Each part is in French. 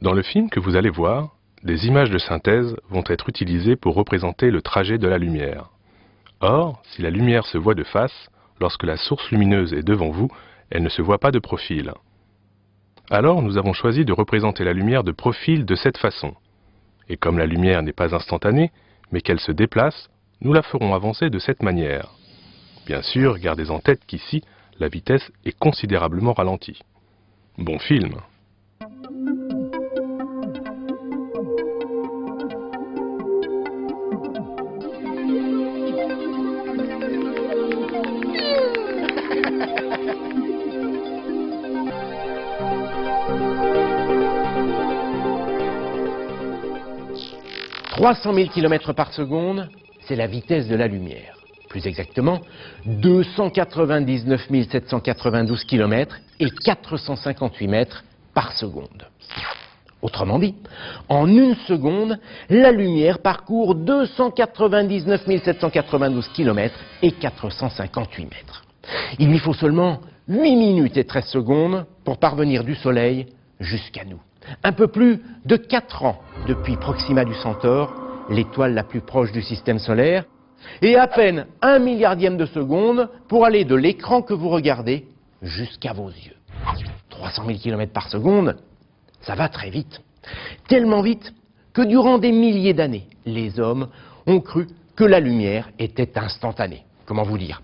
Dans le film que vous allez voir, des images de synthèse vont être utilisées pour représenter le trajet de la lumière. Or, si la lumière se voit de face, lorsque la source lumineuse est devant vous, elle ne se voit pas de profil. Alors, nous avons choisi de représenter la lumière de profil de cette façon. Et comme la lumière n'est pas instantanée, mais qu'elle se déplace, nous la ferons avancer de cette manière. Bien sûr, gardez en tête qu'ici, la vitesse est considérablement ralentie. Bon film! « 300 000 km par seconde, c'est la vitesse de la lumière. Plus exactement, 299 792 km et 458 mètres par seconde. Autrement dit, en une seconde, la lumière parcourt 299 792 km et 458 mètres. Il lui faut seulement 8 minutes et 13 secondes pour parvenir du Soleil jusqu'à nous. Un peu plus de 4 ans depuis Proxima du Centaure, l'étoile la plus proche du système solaire, et à peine 1 milliardième de seconde pour aller de l'écran que vous regardez jusqu'à vos yeux. 300 000 km par seconde, ça va très vite. Tellement vite que durant des milliers d'années, les hommes ont cru que la lumière était instantanée. Comment vous dire?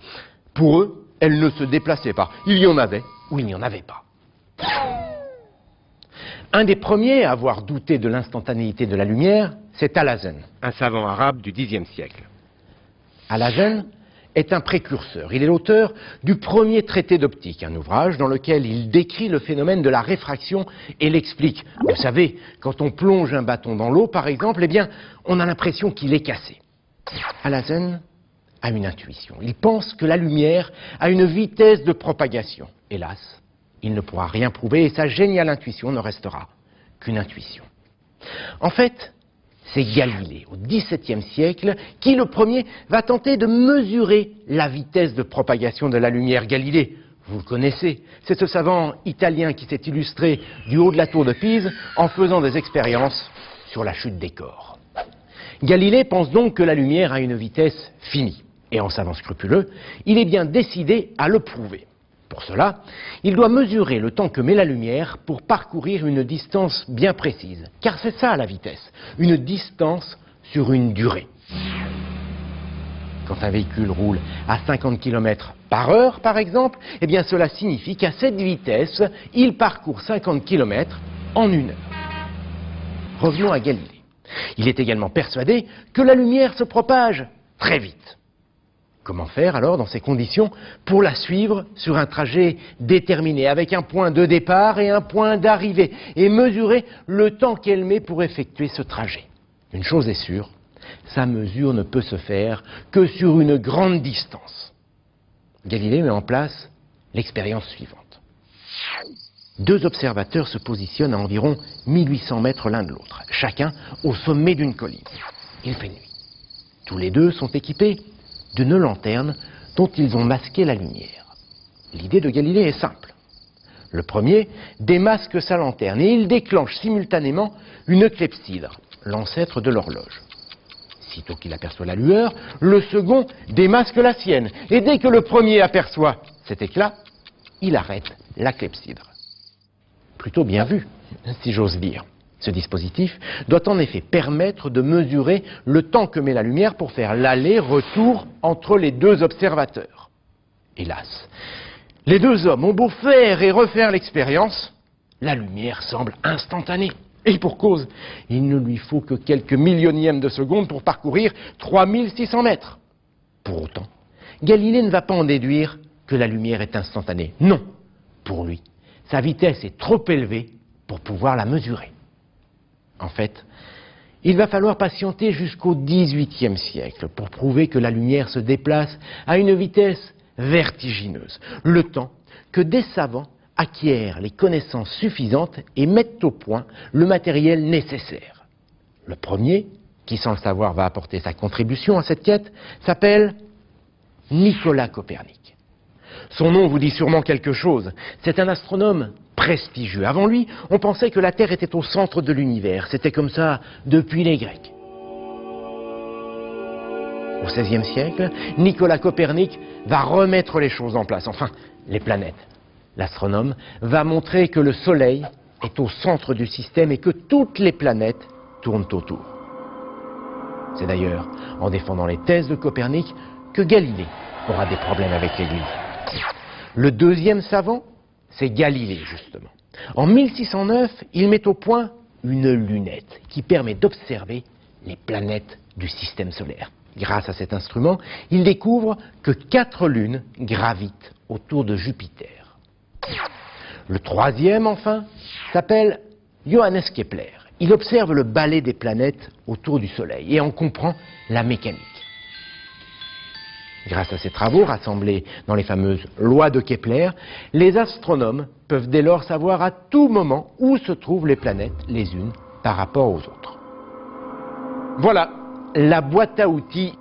Pour eux, elle ne se déplaçait pas. Il y en avait ou il n'y en avait pas. Un des premiers à avoir douté de l'instantanéité de la lumière, c'est Alhazen, un savant arabe du Xe siècle. Alhazen est un précurseur. Il est l'auteur du premier traité d'optique, un ouvrage dans lequel il décrit le phénomène de la réfraction et l'explique. Vous savez, quand on plonge un bâton dans l'eau, par exemple, eh bien, on a l'impression qu'il est cassé. Alhazen a une intuition. Il pense que la lumière a une vitesse de propagation. Hélas, il ne pourra rien prouver et sa géniale intuition ne restera qu'une intuition. En fait, c'est Galilée, au XVIIe siècle, qui le premier va tenter de mesurer la vitesse de propagation de la lumière. Galilée, vous le connaissez, c'est ce savant italien qui s'est illustré du haut de la tour de Pise en faisant des expériences sur la chute des corps. Galilée pense donc que la lumière a une vitesse finie. Et en savant scrupuleux, il est bien décidé à le prouver. Pour cela, il doit mesurer le temps que met la lumière pour parcourir une distance bien précise. Car c'est ça la vitesse, une distance sur une durée. Quand un véhicule roule à 50 km par heure, par exemple, eh bien cela signifie qu'à cette vitesse, il parcourt 50 km en 1 heure. Revenons à Galilée. Il est également persuadé que la lumière se propage très vite. Comment faire alors dans ces conditions pour la suivre sur un trajet déterminé avec un point de départ et un point d'arrivée et mesurer le temps qu'elle met pour effectuer ce trajet? Une chose est sûre, sa mesure ne peut se faire que sur une grande distance. Galilée met en place l'expérience suivante. 2 observateurs se positionnent à environ 1800 mètres l'un de l'autre, chacun au sommet d'une colline. Il fait nuit. Tous les 2 sont équipés d'une lanterne dont ils ont masqué la lumière. L'idée de Galilée est simple. Le premier démasque sa lanterne et il déclenche simultanément une clepsydre, l'ancêtre de l'horloge. Sitôt qu'il aperçoit la lueur, le second démasque la sienne. Et dès que le premier aperçoit cet éclat, il arrête la clepsydre. Plutôt bien vu, si j'ose dire. Ce dispositif doit en effet permettre de mesurer le temps que met la lumière pour faire l'aller-retour entre les 2 observateurs. Hélas, les 2 hommes ont beau faire et refaire l'expérience, la lumière semble instantanée. Et pour cause, il ne lui faut que quelques millionièmes de seconde pour parcourir 3600 mètres. Pour autant, Galilée ne va pas en déduire que la lumière est instantanée. Non, pour lui, sa vitesse est trop élevée pour pouvoir la mesurer. En fait, il va falloir patienter jusqu'au XVIIIe siècle pour prouver que la lumière se déplace à une vitesse vertigineuse, le temps que des savants acquièrent les connaissances suffisantes et mettent au point le matériel nécessaire. Le premier, qui sans le savoir va apporter sa contribution à cette quête, s'appelle Nicolas Copernic. Son nom vous dit sûrement quelque chose. C'est un astronome prestigieux. Avant lui, on pensait que la Terre était au centre de l'univers. C'était comme ça depuis les Grecs. Au XVIe siècle, Nicolas Copernic va remettre les choses en place, enfin, les planètes. L'astronome va montrer que le Soleil est au centre du système et que toutes les planètes tournent autour. C'est d'ailleurs en défendant les thèses de Copernic que Galilée aura des problèmes avec l'Église. Le deuxième savant, c'est Galilée, justement. En 1609, il met au point une lunette qui permet d'observer les planètes du système solaire. Grâce à cet instrument, il découvre que 4 lunes gravitent autour de Jupiter. Le troisième, enfin, s'appelle Johannes Kepler. Il observe le balai des planètes autour du Soleil et en comprend la mécanique. Grâce à ces travaux rassemblés dans les fameuses lois de Kepler, les astronomes peuvent dès lors savoir à tout moment où se trouvent les planètes les unes par rapport aux autres. Voilà, la boîte à outils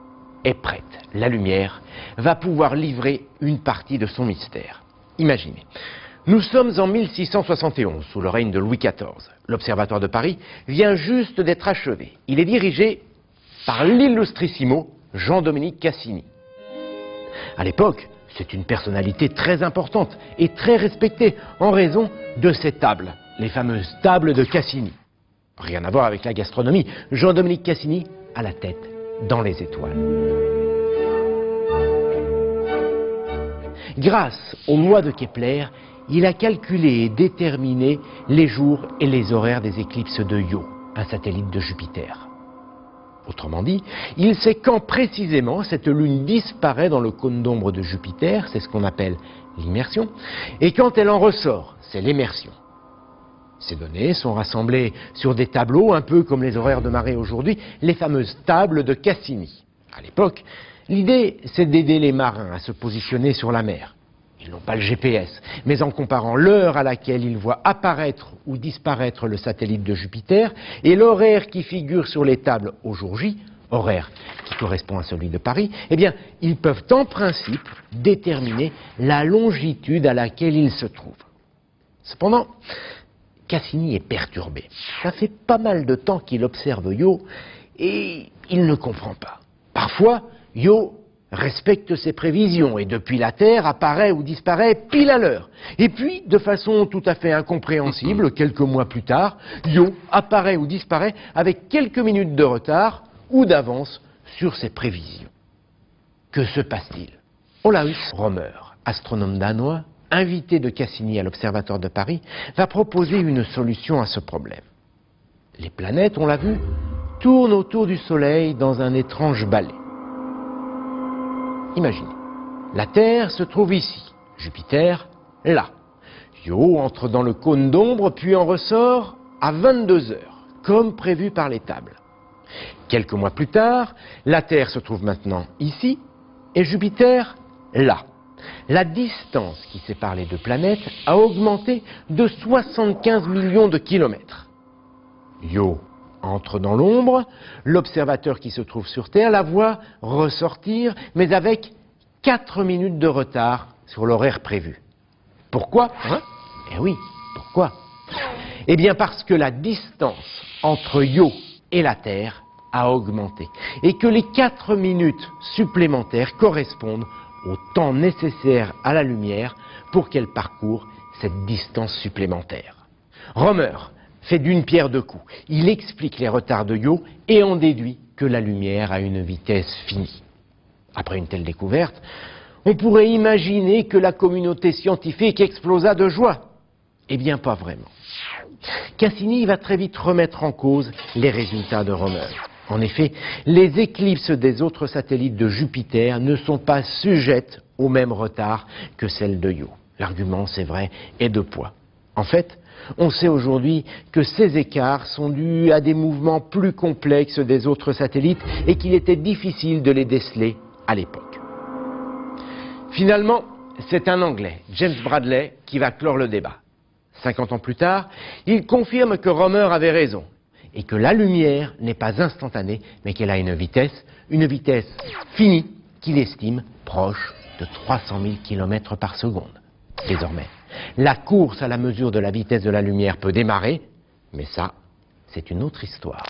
est prête. La lumière va pouvoir livrer une partie de son mystère. Imaginez, nous sommes en 1671, sous le règne de Louis XIV. L'Observatoire de Paris vient juste d'être achevé. Il est dirigé par l'illustrissimo Jean-Dominique Cassini. À l'époque, c'est une personnalité très importante et très respectée en raison de ces tables, les fameuses tables de Cassini. Rien à voir avec la gastronomie, Jean-Dominique Cassini a la tête dans les étoiles. Grâce aux lois de Kepler, il a calculé et déterminé les jours et les horaires des éclipses de Io, un satellite de Jupiter. Autrement dit, il sait quand précisément cette lune disparaît dans le cône d'ombre de Jupiter, c'est ce qu'on appelle l'immersion, et quand elle en ressort, c'est l'émersion. Ces données sont rassemblées sur des tableaux, un peu comme les horaires de marée aujourd'hui, les fameuses tables de Cassini. À l'époque, l'idée, c'est d'aider les marins à se positionner sur la mer. Ils n'ont pas le GPS, mais en comparant l'heure à laquelle ils voient apparaître ou disparaître le satellite de Jupiter et l'horaire qui figure sur les tables au jour J, horaire qui correspond à celui de Paris, eh bien, ils peuvent en principe déterminer la longitude à laquelle ils se trouvent. Cependant, Cassini est perturbé. Ça fait pas mal de temps qu'il observe Io et il ne comprend pas. Parfois, Io respecte ses prévisions et depuis la Terre apparaît ou disparaît pile à l'heure. Et puis, de façon tout à fait incompréhensible, quelques mois plus tard, Io apparaît ou disparaît avec quelques minutes de retard ou d'avance sur ses prévisions. Que se passe-t-il? Olaus Rømer, astronome danois, invité de Cassini à l'Observatoire de Paris, va proposer une solution à ce problème. Les planètes, on l'a vu, tournent autour du Soleil dans un étrange balai. Imaginez, la Terre se trouve ici, Jupiter là. Io entre dans le cône d'ombre puis en ressort à 22 heures, comme prévu par les tables. Quelques mois plus tard, la Terre se trouve maintenant ici et Jupiter là. La distance qui sépare les deux planètes a augmenté de 75 millions de kilomètres. Io entre dans l'ombre, l'observateur qui se trouve sur Terre la voit ressortir, mais avec 4 minutes de retard sur l'horaire prévu. Pourquoi? Eh oui, pourquoi? Eh bien parce que la distance entre Io et la Terre a augmenté, et que les 4 minutes supplémentaires correspondent au temps nécessaire à la lumière pour qu'elle parcourt cette distance supplémentaire. Rømer fait d'une pierre deux coups. Il explique les retards de Io et en déduit que la lumière a une vitesse finie. Après une telle découverte, on pourrait imaginer que la communauté scientifique explosa de joie. Eh bien, pas vraiment. Cassini va très vite remettre en cause les résultats de Rømer. En effet, les éclipses des autres satellites de Jupiter ne sont pas sujettes au même retard que celles de Io. L'argument, c'est vrai, est de poids. En fait, on sait aujourd'hui que ces écarts sont dus à des mouvements plus complexes des autres satellites et qu'il était difficile de les déceler à l'époque. Finalement, c'est un Anglais, James Bradley, qui va clore le débat. 50 ans plus tard, il confirme que Rømer avait raison et que la lumière n'est pas instantanée, mais qu'elle a une vitesse finie qu'il estime proche de 300 000 km par seconde. Désormais, la course à la mesure de la vitesse de la lumière peut démarrer, mais ça, c'est une autre histoire.